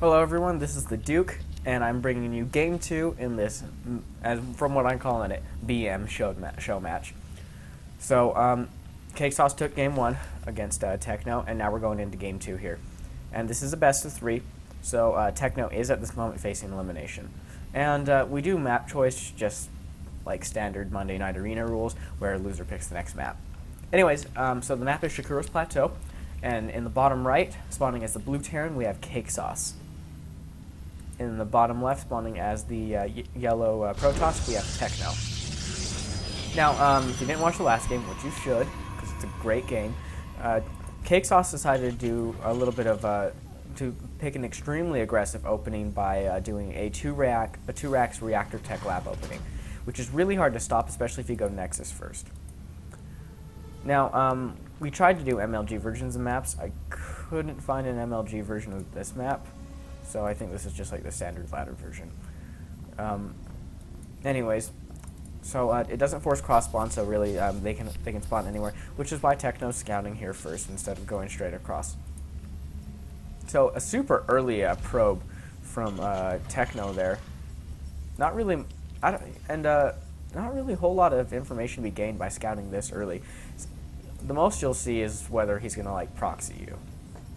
Hello everyone, this is the Duke, and I'm bringing you Game 2 in this, as from what I'm calling it, BM show match. So, CakesaucE took Game 1 against TechNo, and now we're going into Game 2 here. And this is a best of 3, so TechNo is at this moment facing elimination. And we do map choice, just like standard Monday Night Arena rules, where a loser picks the next map. Anyways, so the map is Shakuro's Plateau, and in the bottom right, spawning as the blue Terran, we have CakesaucE. In the bottom left, spawning as the yellow Protoss, we have TechNo. Now, if you didn't watch the last game, which you should, because it's a great game, CakesaucE decided to do a little bit of to pick an extremely aggressive opening by doing a two racks reactor tech lab opening, which is really hard to stop, especially if you go Nexus first. Now, we tried to do MLG versions of maps. I couldn't find an MLG version of this map, so I think this is just like the standard ladder version. Anyways, so it doesn't force cross spawn, so really they can spawn anywhere, which is why TechNo's scouting here first instead of going straight across. So a super early probe from TechNo there. Not really a whole lot of information to be gained by scouting this early. The most you'll see is whether he's gonna like proxy you,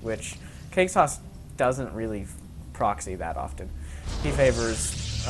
which CakesaucE doesn't really proxy that often. He favors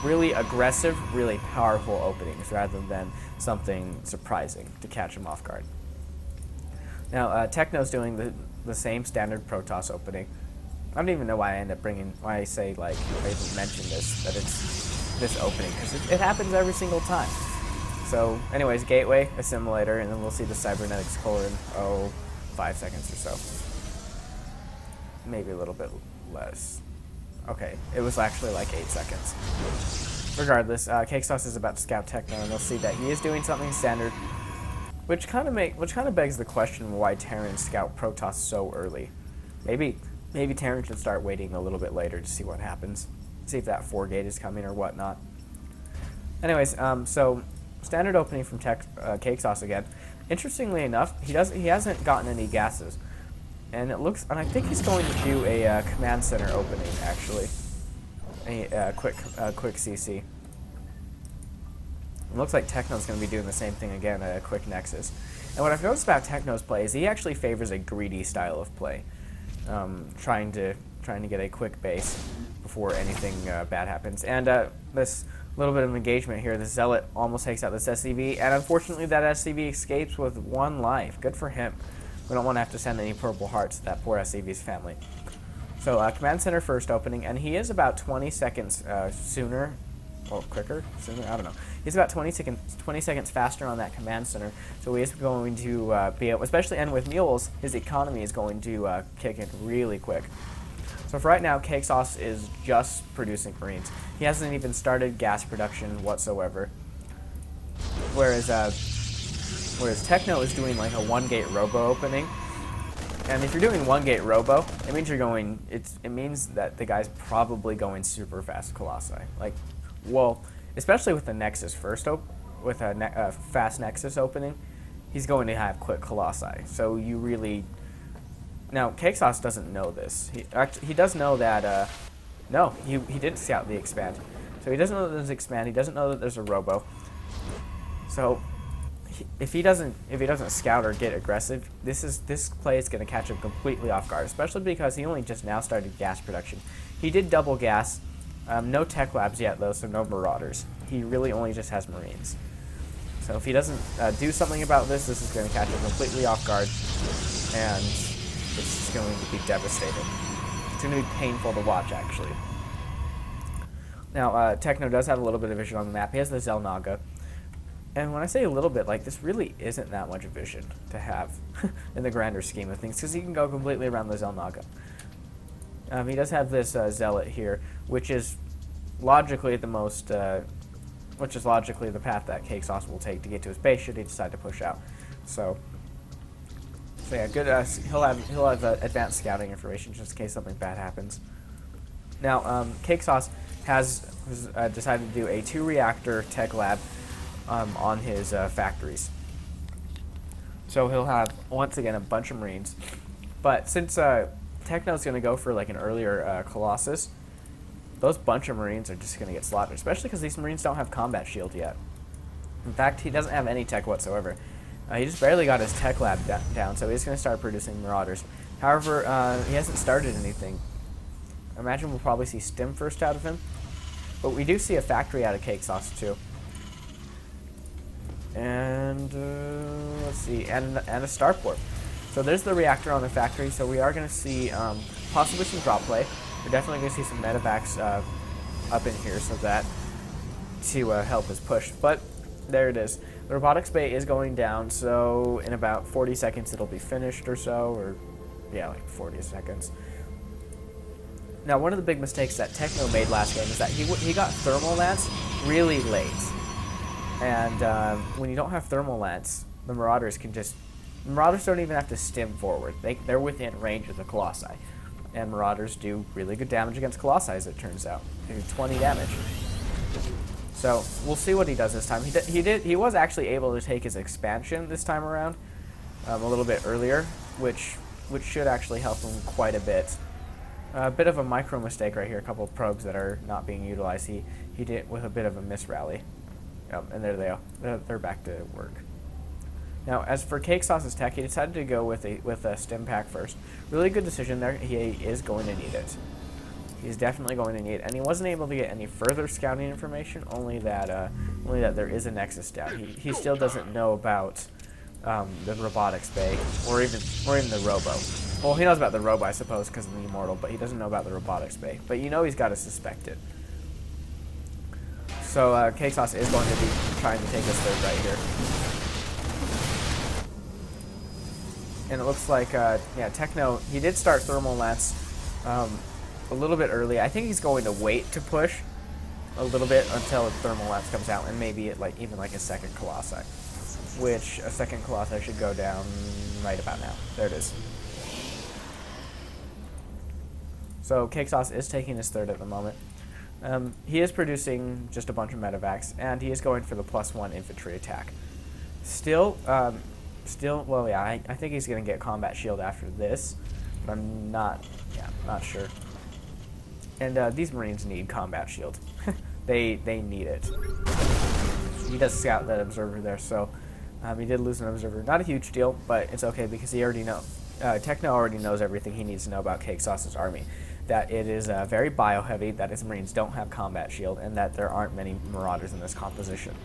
really aggressive, really powerful openings rather than something surprising to catch him off guard. Now, TechNo's doing the same standard Protoss opening. I don't even know why I say, like, I even mention this, that it's this opening, because it happens every single time. So, anyways, Gateway, Assimilator, and then we'll see the Cybernetics core in, 5 seconds or so. Maybe a little bit less. Okay, it was actually like 8 seconds. Regardless, CakesaucE is about to scout TechNo, and they'll see that he is doing something standard, which kind of begs the question why Terran scout Protoss so early. Maybe Terran should start waiting a little bit later to see what happens, see if that 4 gate is coming or whatnot. Anyways, so standard opening from CakesaucE again. Interestingly enough, he hasn't gotten any gases. And I think he's going to do a command center opening, actually. A quick CC. It looks like TechNo's going to be doing the same thing again, a quick Nexus. And what I've noticed about TechNo's play is he actually favors a greedy style of play, trying to get a quick base before anything bad happens. And this little bit of engagement here, the Zealot almost takes out this SCV, and unfortunately that SCV escapes with 1 life. Good for him. We don't want to have to send any Purple Hearts to that poor SCV's family. So Command Center first opening, and he is about 20 seconds sooner, or quicker, sooner, I don't know. He's about 20 seconds faster on that Command Center, so he is going to be able, especially, and with mules, his economy is going to kick in really quick. So for right now, CakesaucE is just producing Marines. He hasn't even started gas production whatsoever. Whereas TechNo is doing like a 1-gate robo opening. And if you're doing 1-gate robo, it means it means that the guy's probably going super fast Colossi. Like, well, especially with the Nexus first with a fast Nexus opening, he's going to have quick Colossi. So you really... Now, CakesaucE doesn't know this. He does know that, no, he didn't scout the expand. So he doesn't know that there's expand, he doesn't know that there's a robo. So if he doesn't scout or get aggressive, this play is going to catch him completely off guard, especially because he only just now started gas production. He did double gas, no tech labs yet though, so no Marauders. He really only just has Marines. So if he doesn't do something about this is going to catch him completely off guard, and it's going to be devastating. It's going to be painful to watch, actually. Now, TechNo does have a little bit of vision on the map. He has the Xel'Naga. And when I say a little bit, like, this really isn't that much vision to have in the grander scheme of things, because he can go completely around the Xel'Naga. He does have this Zealot here, which is logically the path that CakesaucE will take to get to his base should he decide to push out. So yeah, good. He'll have advanced scouting information just in case something bad happens. Now, CakesaucE has decided to do a 2-reactor tech lab on his factories. So he'll have once again a bunch of Marines, but since TechNo's going to go for like an earlier Colossus, those bunch of Marines are just going to get slaughtered, especially because these Marines don't have combat shield yet. In fact, he doesn't have any tech whatsoever. He just barely got his tech lab down, so he's going to start producing Marauders. However, he hasn't started anything. I imagine we'll probably see Stim first out of him, but we do see a factory out of CakesaucE too. And let's see, and a starport. So there's the reactor on the factory, so we are going to see possibly some drop play. We're definitely going to see some medevacs up in here so that to help us push. But there it is. The robotics bay is going down, so in about 40 seconds it'll be finished or so, or yeah, like 40 seconds. Now, one of the big mistakes that TechNo made last game is that he got thermal lance really late. And when you don't have thermal lance, the Marauders don't even have to stim forward. They're within range of the Colossi. And Marauders do really good damage against Colossi, as it turns out. They do 20 damage. So we'll see what he does this time. He was actually able to take his expansion this time around, a little bit earlier, which should actually help him quite a bit. A bit of a micro mistake right here. A couple of probes that are not being utilized. He did it with a bit of a misrally. And there they are. They're back to work. Now, as for CakesaucE's tech, he decided to go with a stim pack first. Really good decision there. He is going to need it. He's definitely going to need it. And he wasn't able to get any further scouting information, only that there is a Nexus down. He still doesn't know about the robotics bay, or even the robo. Well, he knows about the robo, I suppose, because of the Immortal, but he doesn't know about the robotics bay. But you know he's got to suspect it. So CakesaucE is going to be trying to take his third right here. And it looks like, yeah, TechNo, he did start Thermal Lance a little bit early. I think he's going to wait to push a little bit until Thermal Lance comes out, and maybe even like a second Colossi. Which, a second Colossi should go down right about now. There it is. So CakesaucE is taking his third at the moment. He is producing just a bunch of medevacs, and he is going for the +1 infantry attack. Still, well, yeah, I think he's going to get combat shield after this, but I'm not sure. And these Marines need combat shield. they need it. He does scout that observer there, so he did lose an observer. Not a huge deal, but it's okay because he already knows. TechNo already knows everything he needs to know about CakesaucE's army. That it is very bio-heavy, that his Marines don't have combat shield, and that there aren't many Marauders in this composition.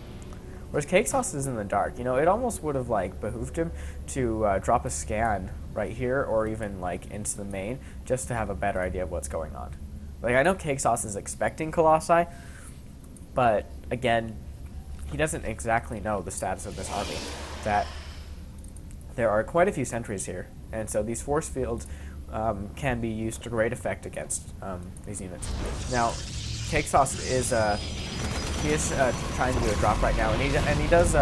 Whereas CakesaucE is in the dark. You know, it almost would have behooved him to drop a scan right here, or even into the main, just to have a better idea of what's going on. I know CakesaucE is expecting Colossi, but again, he doesn't exactly know the status of this army. That there are quite a few sentries here, and so these force fields can be used to great effect against these units. Now, CakesaucE is trying to do a drop right now, and he does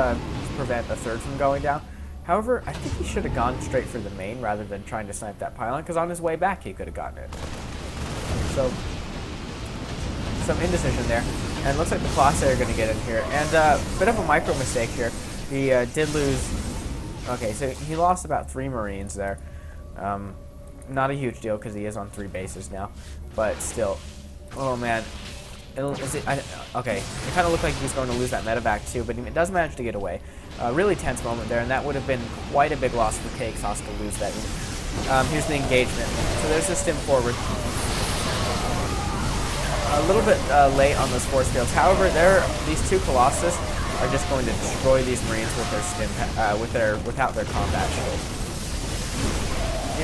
prevent a third from going down. However, I think he should have gone straight for the main rather than trying to snipe that pylon, because on his way back he could have gotten it. So, some indecision there, and it looks like the Colossi are going to get in here, and a bit of a micro mistake here. He did lose. Okay, so he lost about 3 Marines there. Not a huge deal because he is on 3 bases now, but still. Oh man. Okay, it kind of looked like he was going to lose that medevac too, but he does manage to get away. Really tense moment there, and that would have been quite a big loss for CakesaucE to lose that. Here's the engagement. So there's the stim forward. A little bit late on those force fields. However, these 2 Colossus are just going to destroy these Marines with their stim, without their combat shield.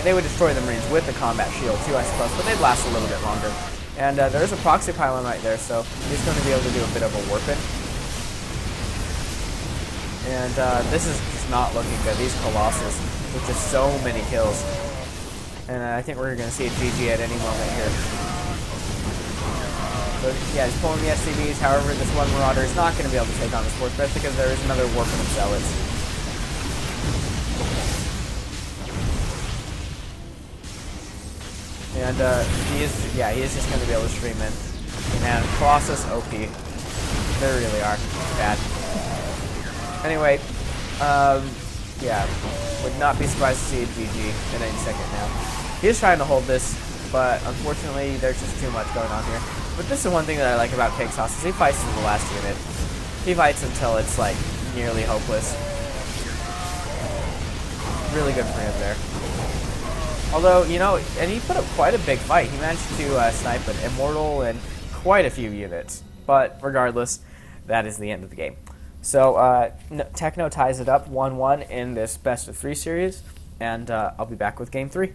They would destroy the Marines with the combat shield too, I suppose, but they'd last a little bit longer. And there's a proxy pylon right there, so he's going to be able to do a bit of a warping. And this is just not looking good. These Colossus with just so many kills. And I think we're going to see a GG at any moment here. So yeah, he's pulling the SCVs. However, this one Marauder is not going to be able to take on this force, but because there is another warping of Zealots. And he is just going to be able to stream in. And Colossus OP. They really are bad. Anyway, yeah, would not be surprised to see a GG in any second now. He's trying to hold this, but unfortunately there's just too much going on here. But this is one thing that I like about CakesaucE is he fights to the last unit. He fights until it's like nearly hopeless. Really good for him there. Although, you know, and he put up quite a big fight. He managed to snipe an Immortal and quite a few units. But regardless, that is the end of the game. So TechNo ties it up 1-1 in this best of 3 series, and I'll be back with game 3.